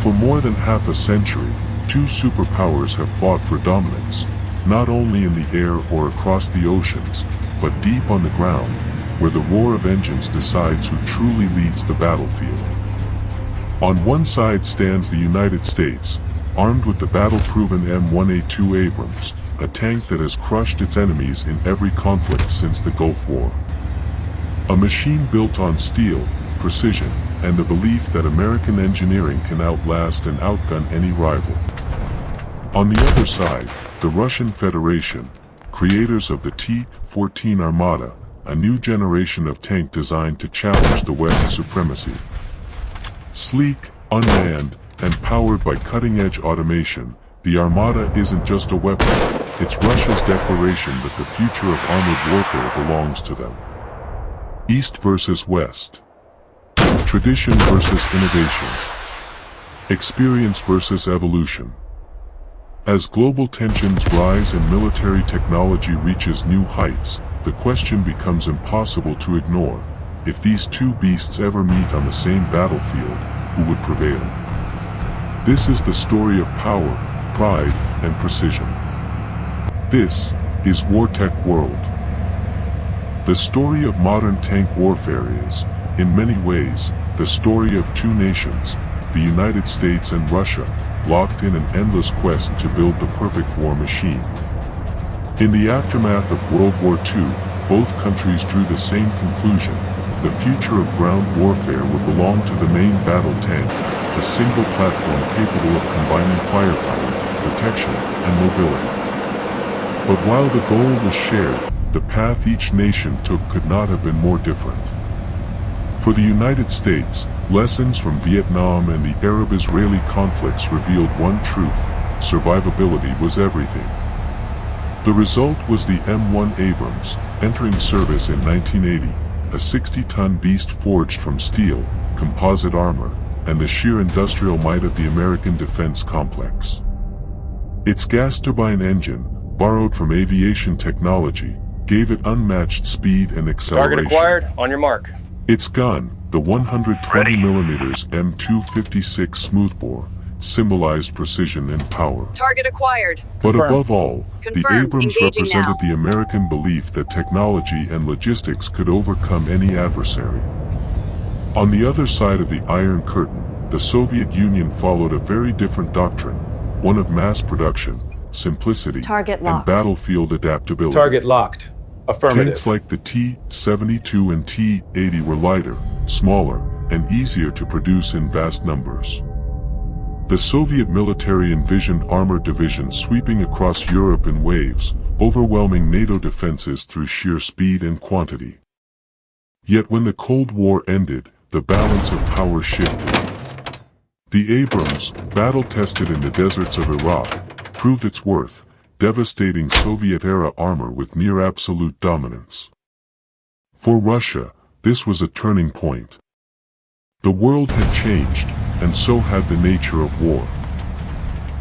For more than half a century, two superpowers have fought for dominance, not only in the air or across the oceans, but deep on the ground, where the roar of engines decides who truly leads the battlefield. On one side stands the United States, armed with the battle-proven M1A2 Abrams, a tank that has crushed its enemies in every conflict since the Gulf War. A machine built on steel, precision, and the belief that American engineering can outlast and outgun any rival. On the other side, the Russian Federation, creators of the T-14 Armata, a new generation of tank designed to challenge the West's supremacy. Sleek, unmanned, and powered by cutting-edge automation, the Armata isn't just a weapon, it's Russia's declaration that the future of armored warfare belongs to them. East versus West. Tradition versus innovation. Experience versus evolution. As global tensions rise and military technology reaches new heights, the question becomes impossible to ignore. If these two beasts ever meet on the same battlefield, who would prevail? This is the story of power, pride, and precision. This is WarTech World. The story of modern tank warfare is, in many ways, the story of two nations, the United States and Russia, locked in an endless quest to build the perfect war machine. In the aftermath of World War II, both countries drew the same conclusion: the future of ground warfare would belong to the main battle tank, a single platform capable of combining firepower, protection, and mobility. But while the goal was shared, the path each nation took could not have been more different. For the United States, lessons from Vietnam and the Arab-Israeli conflicts revealed one truth: survivability was everything. The result was the M1 Abrams, entering service in 1980, a 60-ton beast forged from steel, composite armor, and the sheer industrial might of the American defense complex. Its gas turbine engine, borrowed from aviation technology, gave it unmatched speed and acceleration. Target acquired, on your mark. Its gun, the 120mm M256 smoothbore, symbolized precision and power. Target acquired. But Confirmed. above all, the Confirmed. Abrams Engaging represented now. the American belief that technology and logistics could overcome any adversary. On the other side of the Iron Curtain, the Soviet Union followed a very different doctrine, one of mass production, simplicity, Target and locked. battlefield adaptability. Target locked. Affirmative. Tanks like the T-72 and T-80 were lighter, smaller, and easier to produce in vast numbers. The Soviet military envisioned armored divisions sweeping across Europe in waves, overwhelming NATO defenses through sheer speed and quantity. Yet when the Cold War ended, the balance of power shifted. The Abrams, battle-tested in the deserts of Iraq, proved its worth, devastating Soviet-era armor with near-absolute dominance. For Russia, this was a turning point. The world had changed, and so had the nature of war.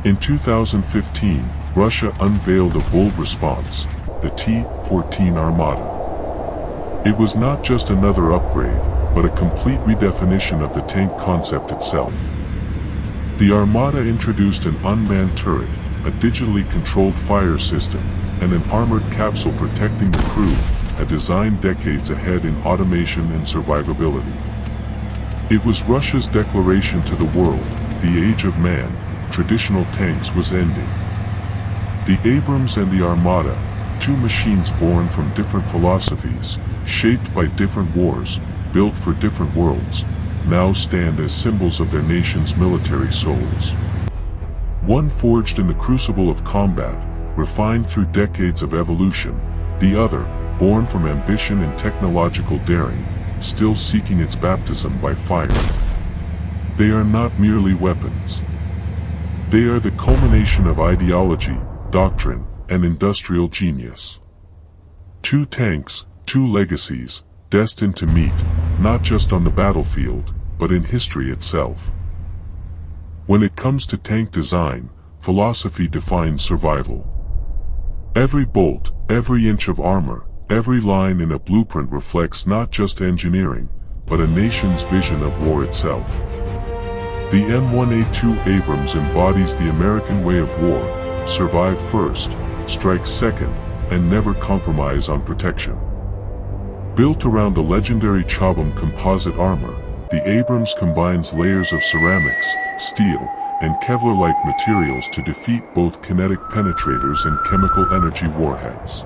In 2015, Russia unveiled a bold response, the T-14 Armata. It was not just another upgrade, but a complete redefinition of the tank concept itself. The Armata introduced an unmanned turret, a digitally controlled fire system, and an armored capsule protecting the crew, a design decades ahead in automation and survivability. It was Russia's declaration to the world: the age of man, traditional tanks, was ending. The Abrams and the Armata, two machines born from different philosophies, shaped by different wars, built for different worlds, now stand as symbols of their nation's military souls. One forged in the crucible of combat, refined through decades of evolution, the other, born from ambition and technological daring, still seeking its baptism by fire. They are not merely weapons. They are the culmination of ideology, doctrine, and industrial genius. Two tanks, two legacies, destined to meet, not just on the battlefield, but in history itself. When it comes to tank design, philosophy defines survival. Every bolt, every inch of armor, every line in a blueprint reflects not just engineering, but a nation's vision of war itself. The M1A2 Abrams embodies the American way of war: survive first, strike second, and never compromise on protection. Built around the legendary Chobham composite armor, the Abrams combines layers of ceramics, steel, and Kevlar-like materials to defeat both kinetic penetrators and chemical energy warheads.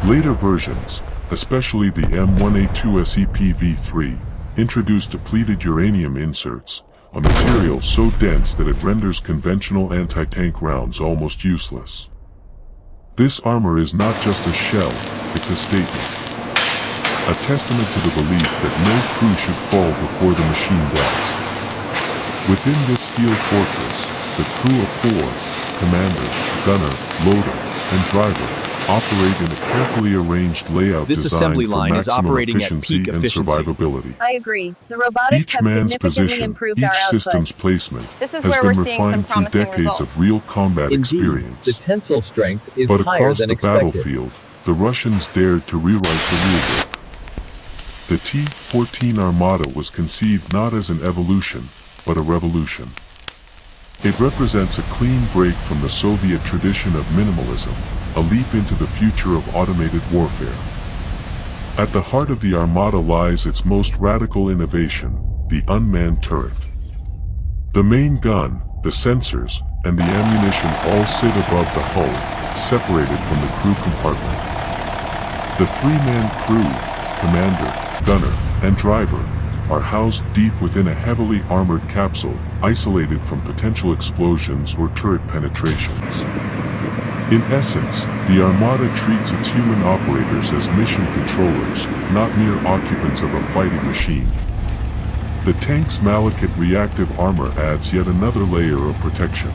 Later versions, especially the M1A2 SEPV3, introduced depleted uranium inserts, a material so dense that it renders conventional anti-tank rounds almost useless. This armor is not just a shell, it's a statement. A testament to the belief that no crew should fall before the machine does. Within this steel fortress, the crew of 4, commander, gunner, loader, and driver, operate in a carefully arranged layout This designed assembly for line is maximum operating at efficiency peak and efficiency. survivability. I agree. The robotics Each have man's significantly position, improved our each output. system's placement, This is has where been we're seeing some refined through promising decades of results. real combat Indeed, experience. the tensile strength is But higher across than the expected. battlefield, the Russians dared to rewrite the rulebook. The T-14 Armata was conceived not as an evolution, but a revolution. It represents a clean break from the Soviet tradition of minimalism, a leap into the future of automated warfare. At the heart of the Armata lies its most radical innovation, the unmanned turret. The main gun, the sensors, and the ammunition all sit above the hull, separated from the crew compartment. The three-man crew, commander, gunner, and driver, are housed deep within a heavily armored capsule, isolated from potential explosions or turret penetrations. In essence, the Armata treats its human operators as mission controllers, not mere occupants of a fighting machine. The tank's Malachite reactive armor adds yet another layer of protection.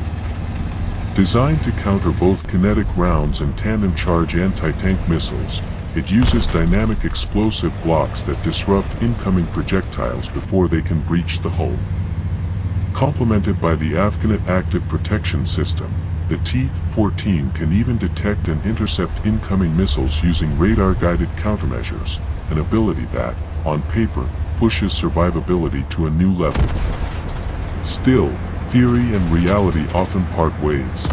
Designed to counter both kinetic rounds and tandem charge anti-tank missiles, it uses dynamic explosive blocks that disrupt incoming projectiles before they can breach the hull. Complemented by the Afghanet Active Protection System, the T-14 can even detect and intercept incoming missiles using radar-guided countermeasures, an ability that, on paper, pushes survivability to a new level. Still, theory and reality often part ways.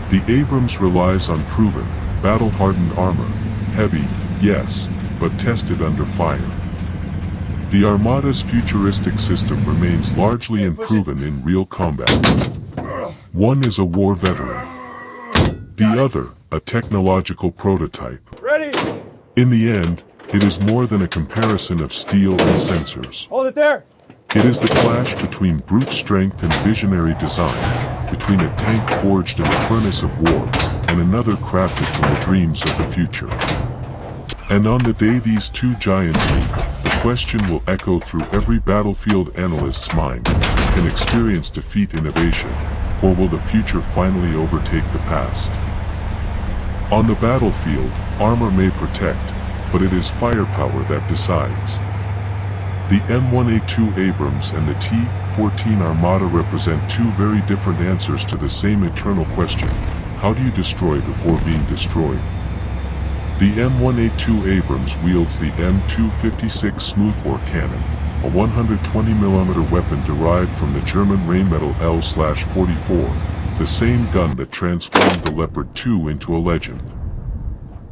The Abrams relies on proven, battle-hardened armor, heavy, yes, but tested under fire. The Armata's futuristic system remains largely unproven in real combat. One is a war veteran. The other, a technological prototype. Ready! In the end, it is more than a comparison of steel and sensors. Hold it there! It is the clash between brute strength and visionary design, between a tank forged in the furnace of war, and another crafted from the dreams of the future. And on the day these two giants meet, the question will echo through every battlefield analyst's mind: can experience defeat innovation, or will the future finally overtake the past? On the battlefield, armor may protect, but it is firepower that decides. The M1A2 Abrams and the T-14 Armata represent two very different answers to the same eternal question: how do you destroy before being destroyed? The M1A2 Abrams wields the M256 smoothbore cannon, a 120mm weapon derived from the German Rheinmetall L/44, the same gun that transformed the Leopard 2 into a legend.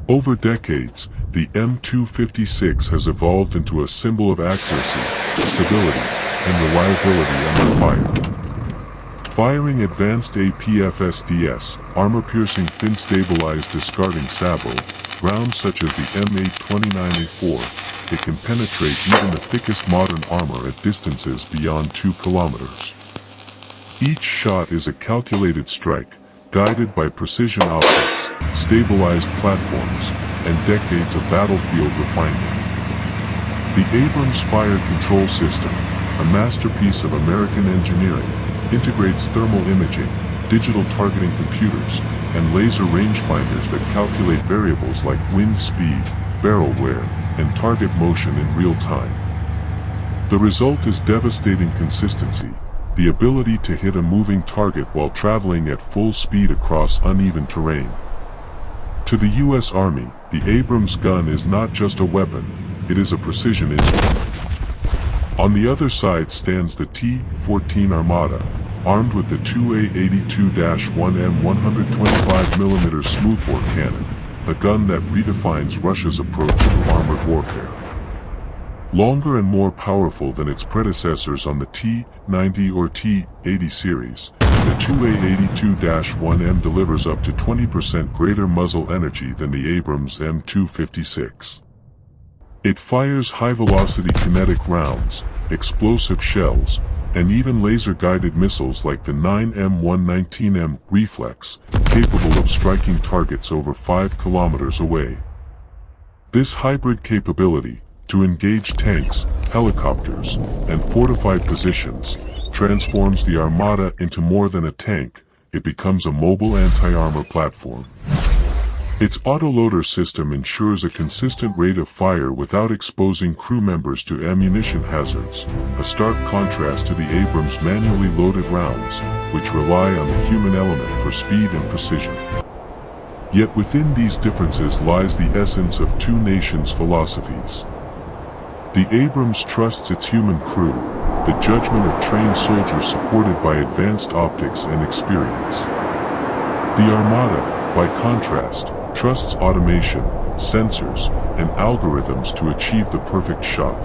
Over decades, the M256 has evolved into a symbol of accuracy, stability, and reliability under fire. Firing advanced APFSDS, armor-piercing fin-stabilized discarding sabot, rounds such as the M829A4, it can penetrate even the thickest modern armor at distances beyond 2 kilometers. Each shot is a calculated strike, guided by precision optics, stabilized platforms, and decades of battlefield refinement. The Abrams Fire Control System, a masterpiece of American engineering, integrates thermal imaging, digital targeting computers, and laser rangefinders that calculate variables like wind speed, barrel wear, and target motion in real time. The result is devastating consistency, the ability to hit a moving target while traveling at full speed across uneven terrain. To the U.S. Army, the Abrams gun is not just a weapon, it is a precision instrument. On the other side stands the T-14 Armata, armed with the 2A82-1M 125mm smoothbore cannon, a gun that redefines Russia's approach to armored warfare. Longer and more powerful than its predecessors on the T-90 or T-80 series, the 2A82-1M delivers up to 20% greater muzzle energy than the Abrams M256. It fires high-velocity kinetic rounds, explosive shells, and even laser-guided missiles like the 9M119M Reflex, capable of striking targets over 5 kilometers away. This hybrid capability, to engage tanks, helicopters, and fortified positions, transforms the Armata into more than a tank. It becomes a mobile anti-armor platform. Its autoloader system ensures a consistent rate of fire without exposing crew members to ammunition hazards, a stark contrast to the Abrams' manually loaded rounds, which rely on the human element for speed and precision. Yet within these differences lies the essence of two nations' philosophies. The Abrams trusts its human crew, the judgment of trained soldiers supported by advanced optics and experience. The Armata, by contrast, trusts automation, sensors, and algorithms to achieve the perfect shot.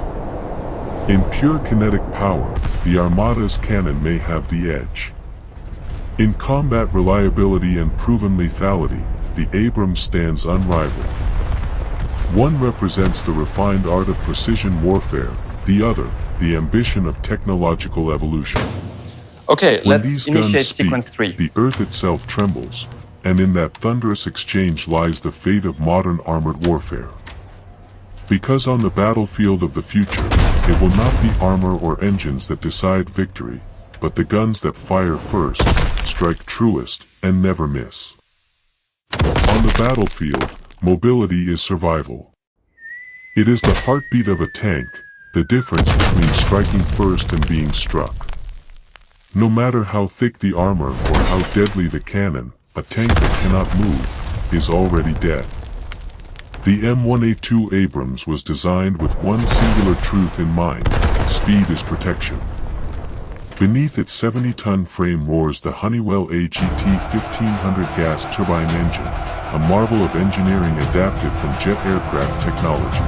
In pure kinetic power, the Armata's cannon may have the edge. In combat reliability and proven lethality, the Abrams stands unrivaled. One represents the refined art of precision warfare, the other, the ambition of technological evolution. Okay, When let's these initiate guns speak, sequence 3. the earth itself trembles, and in that thunderous exchange lies the fate of modern armored warfare. Because on the battlefield of the future, it will not be armor or engines that decide victory, but the guns that fire first, strike truest, and never miss. On the battlefield, mobility is survival. It is the heartbeat of a tank, the difference between striking first and being struck. No matter how thick the armor or how deadly the cannon, a tank that cannot move is already dead. The M1A2 Abrams was designed with one singular truth in mind: speed is protection. Beneath its 70-ton frame roars the Honeywell AGT 1500 gas turbine engine, a marvel of engineering adapted from jet aircraft technology.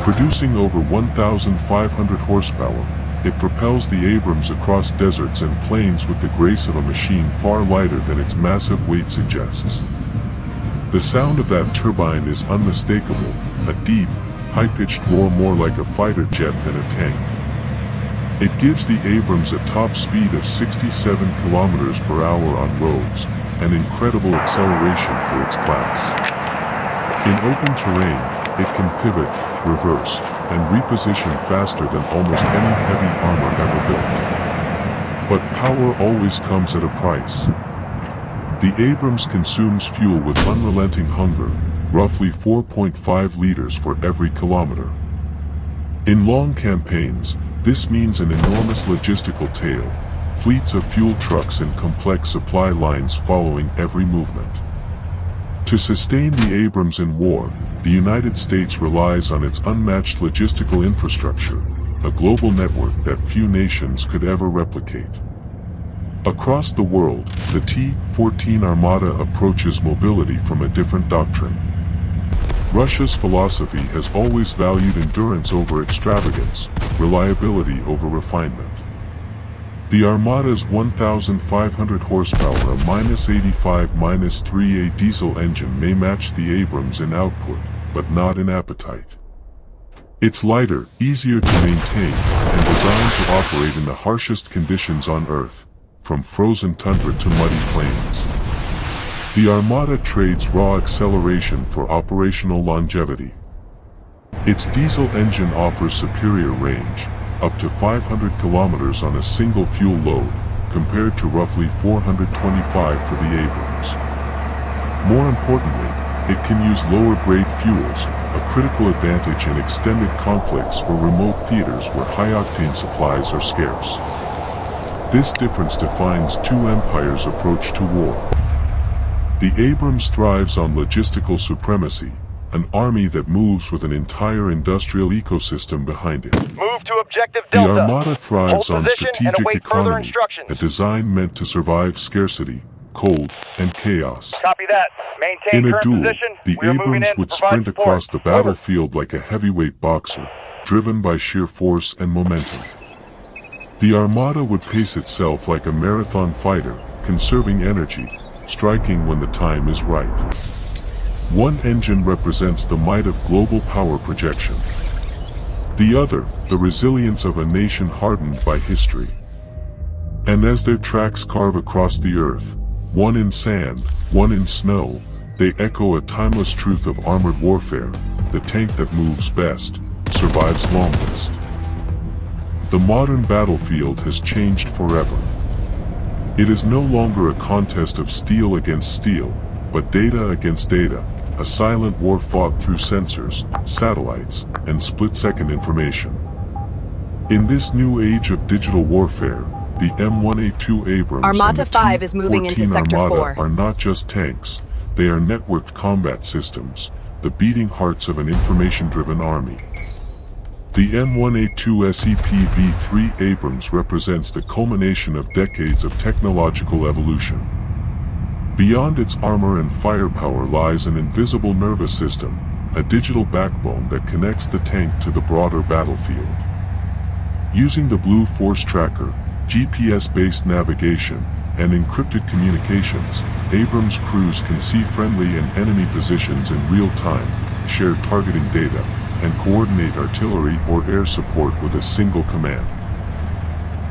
Producing over 1,500 horsepower, it propels the Abrams across deserts and plains with the grace of a machine far lighter than its massive weight suggests. The sound of that turbine is unmistakable, a deep, high-pitched roar more like a fighter jet than a tank. It gives the Abrams a top speed of 67 kilometers per hour on roads, an incredible acceleration for its class. In open terrain, it can pivot, reverse, and reposition faster than almost any heavy armor ever built. But power always comes at a price. The Abrams consumes fuel with unrelenting hunger, roughly 4.5 liters for every kilometer. In long campaigns, this means an enormous logistical tail, fleets of fuel trucks and complex supply lines following every movement. To sustain the Abrams in war, the United States relies on its unmatched logistical infrastructure, a global network that few nations could ever replicate. Across the world, the T-14 Armata approaches mobility from a different doctrine. Russia's philosophy has always valued endurance over extravagance, reliability over refinement. The Armata's 1,500 horsepower, a -85-3A diesel engine may match the Abrams in output, but not in appetite. It's lighter, easier to maintain, and designed to operate in the harshest conditions on Earth, from frozen tundra to muddy plains. The Armata trades raw acceleration for operational longevity. Its diesel engine offers superior range, up to 500 kilometers on a single fuel load, compared to roughly 425 for the Abrams. More importantly, it can use lower-grade fuels, a critical advantage in extended conflicts or remote theaters where high-octane supplies are scarce. This difference defines two empires' approach to war. The Abrams thrives on logistical supremacy, an army that moves with an entire industrial ecosystem behind it. Move to objective The Delta. Armata thrives Hold on position and strategic await further economy, instructions. a design meant to survive scarcity, cold, and chaos. Copy that. Maintain In a current duel, position. the We are moving Abrams in would to provide sprint support. across the battlefield like a heavyweight boxer, driven by sheer force and momentum. The Armata would pace itself like a marathon fighter, conserving energy, striking when the time is right. One engine represents the might of global power projection. The other, the resilience of a nation hardened by history. And as their tracks carve across the earth, one in sand, one in snow, they echo a timeless truth of armored warfare: the tank that moves best, survives longest. The modern battlefield has changed forever. It is no longer a contest of steel against steel, but data against data, a silent war fought through sensors, satellites, and split-second information. In this new age of digital warfare, the M1A2 Abrams Armata and the 5 is moving into T-14 Sector Armata 4. are not just tanks, they are networked combat systems, the beating hearts of an information-driven army. The M1A2 SEP-V3 Abrams represents the culmination of decades of technological evolution. Beyond its armor and firepower lies an invisible nervous system, a digital backbone that connects the tank to the broader battlefield. Using the Blue Force Tracker, GPS-based navigation, and encrypted communications, Abrams crews can see friendly and enemy positions in real time, share targeting data, and coordinate artillery or air support with a single command.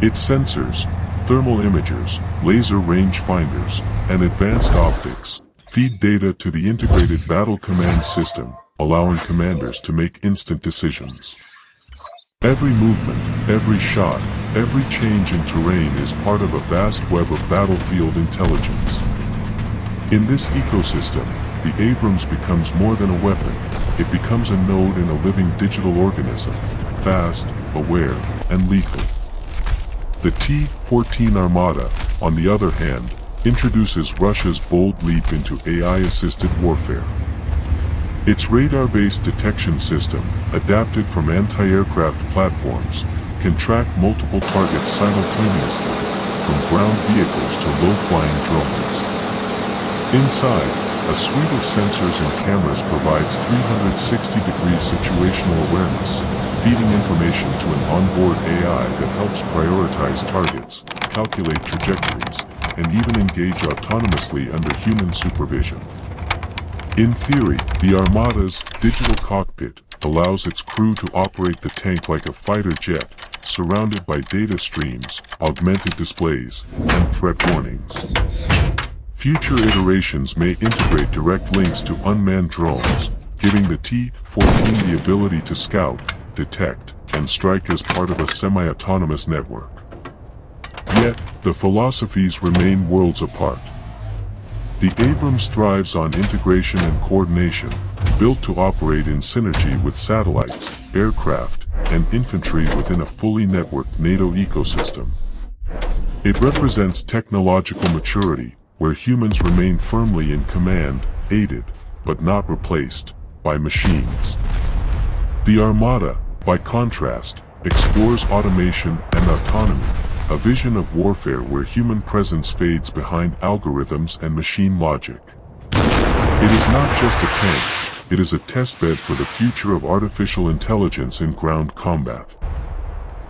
Its sensors, thermal imagers, laser rangefinders, and advanced optics feed data to the integrated battle command system, allowing commanders to make instant decisions. Every movement, every shot, every change in terrain is part of a vast web of battlefield intelligence. In this ecosystem, the Abrams becomes more than a weapon. It becomes a node in a living digital organism, fast, aware, and lethal. The T-14 Armata, on the other hand, introduces Russia's bold leap into AI-assisted warfare. Its radar-based detection system, adapted from anti-aircraft platforms, can track multiple targets simultaneously, from ground vehicles to low-flying drones. Inside, a suite of sensors and cameras provides 360-degree situational awareness, feeding information to an onboard AI that helps prioritize targets, calculate trajectories, and even engage autonomously under human supervision. In theory, the Armata's digital cockpit allows its crew to operate the tank like a fighter jet, surrounded by data streams, augmented displays, and threat warnings. Future iterations may integrate direct links to unmanned drones, giving the T-14 the ability to scout, detect, and strike as part of a semi-autonomous network. Yet, the philosophies remain worlds apart. The Abrams thrives on integration and coordination, built to operate in synergy with satellites, aircraft, and infantry within a fully networked NATO ecosystem. It represents technological maturity, where humans remain firmly in command, aided, but not replaced, by machines. The Armata, by contrast, explores automation and autonomy, a vision of warfare where human presence fades behind algorithms and machine logic. It is not just a tank, it is a testbed for the future of artificial intelligence in ground combat.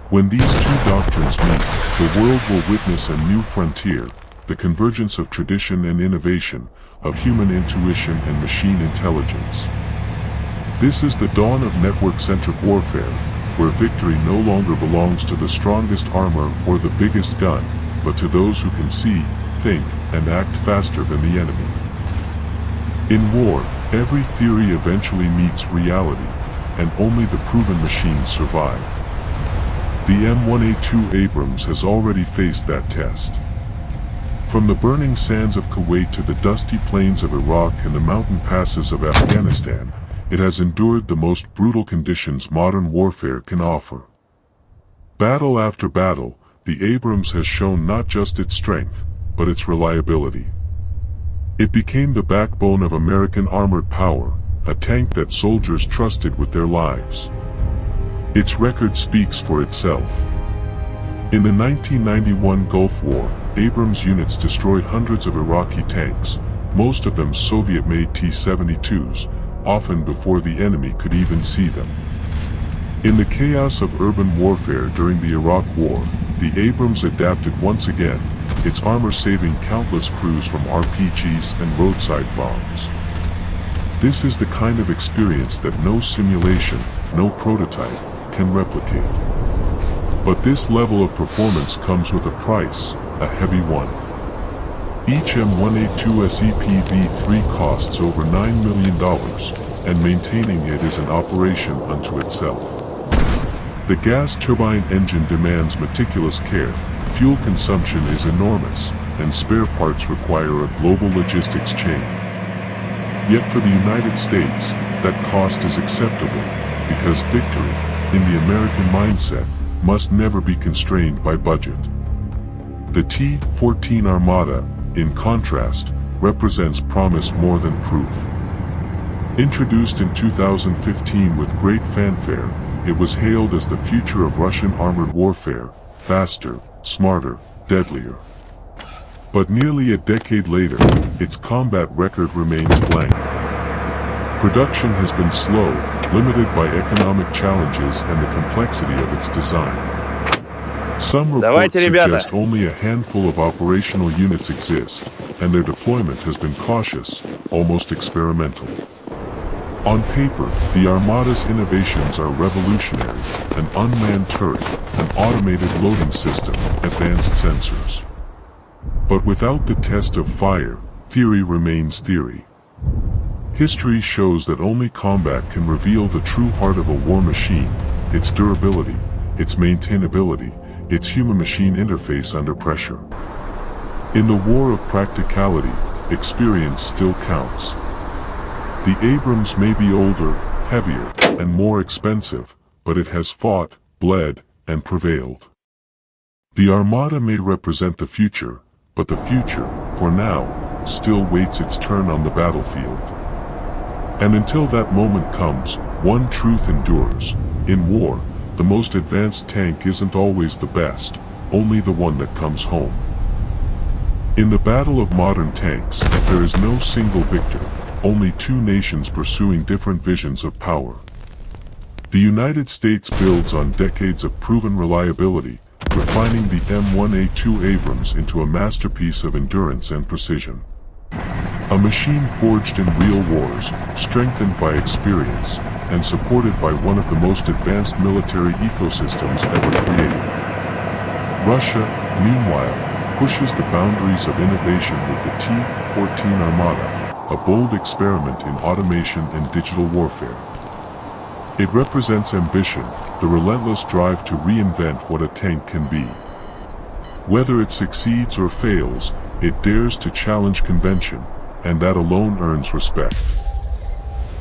When these two doctrines meet, the world will witness a new frontier, the convergence of tradition and innovation, of human intuition and machine intelligence. This is the dawn of network-centric warfare, where victory no longer belongs to the strongest armor or the biggest gun, but to those who can see, think, and act faster than the enemy. In war, every theory eventually meets reality, and only the proven machines survive. The M1A2 Abrams has already faced that test. From the burning sands of Kuwait to the dusty plains of Iraq and the mountain passes of Afghanistan, it has endured the most brutal conditions modern warfare can offer. Battle after battle, the Abrams has shown not just its strength, but its reliability. It became the backbone of American armored power, a tank that soldiers trusted with their lives. Its record speaks for itself. In the 1991 Gulf War, Abrams units destroyed hundreds of Iraqi tanks, most of them Soviet-made T-72s, often before the enemy could even see them. In the chaos of urban warfare during the Iraq War, the Abrams adapted once again, its armor saving countless crews from RPGs and roadside bombs. This is the kind of experience that no simulation, no prototype, can replicate. But this level of performance comes with a price, a heavy one. Each M1A2 SEPV-3 costs over $9 million, and maintaining it is an operation unto itself. The gas turbine engine demands meticulous care, fuel consumption is enormous, and spare parts require a global logistics chain. Yet for the United States, that cost is acceptable, because victory, in the American mindset, must never be constrained by budget. The T-14 Armata, in contrast, represents promise more than proof. Introduced in 2015 with great fanfare, it was hailed as the future of Russian armored warfare, faster, smarter, deadlier. But nearly a decade later, its combat record remains blank. Production has been slow, limited by economic challenges and the complexity of its design. Some reports suggest only a handful of operational units exist, and their deployment has been cautious, almost experimental. On paper, the Armata's innovations are revolutionary: an unmanned turret, an automated loading system, advanced sensors. But without the test of fire, theory remains theory. History shows that only combat can reveal the true heart of a war machine, its durability, its maintainability, its human-machine interface under pressure. In the war of practicality, experience still counts. The Abrams may be older, heavier, and more expensive, but it has fought, bled, and prevailed. The Armata may represent the future, but the future, for now, still waits its turn on the battlefield. And until that moment comes, one truth endures: in war, the most advanced tank isn't always the best, only the one that comes home. In the battle of modern tanks, there is no single victor, only two nations pursuing different visions of power. The United States builds on decades of proven reliability, refining the M1A2 Abrams into a masterpiece of endurance and precision. A machine forged in real wars, strengthened by experience, and supported by one of the most advanced military ecosystems ever created. Russia, meanwhile, pushes the boundaries of innovation with the T-14 Armata, a bold experiment in automation and digital warfare. It represents ambition, the relentless drive to reinvent what a tank can be. Whether it succeeds or fails, it dares to challenge convention, and that alone earns respect.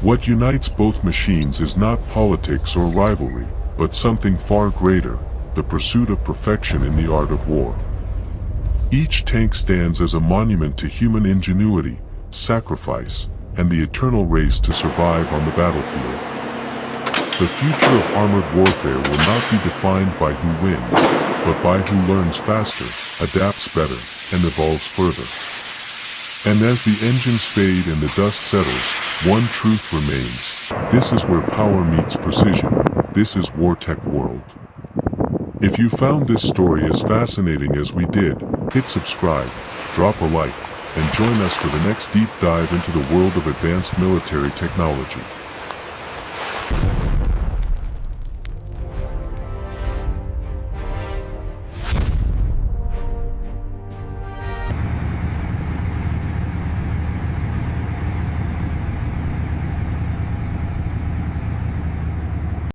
What unites both machines is not politics or rivalry, but something far greater: the pursuit of perfection in the art of war. Each tank stands as a monument to human ingenuity, sacrifice, and the eternal race to survive on the battlefield. The future of armored warfare will not be defined by who wins, but by who learns faster, adapts better, and evolves further. And as the engines fade and the dust settles, one truth remains: this is where power meets precision. This is WarTech World. If you found this story as fascinating as we did, hit subscribe, drop a like, and join us for the next deep dive into the world of advanced military technology.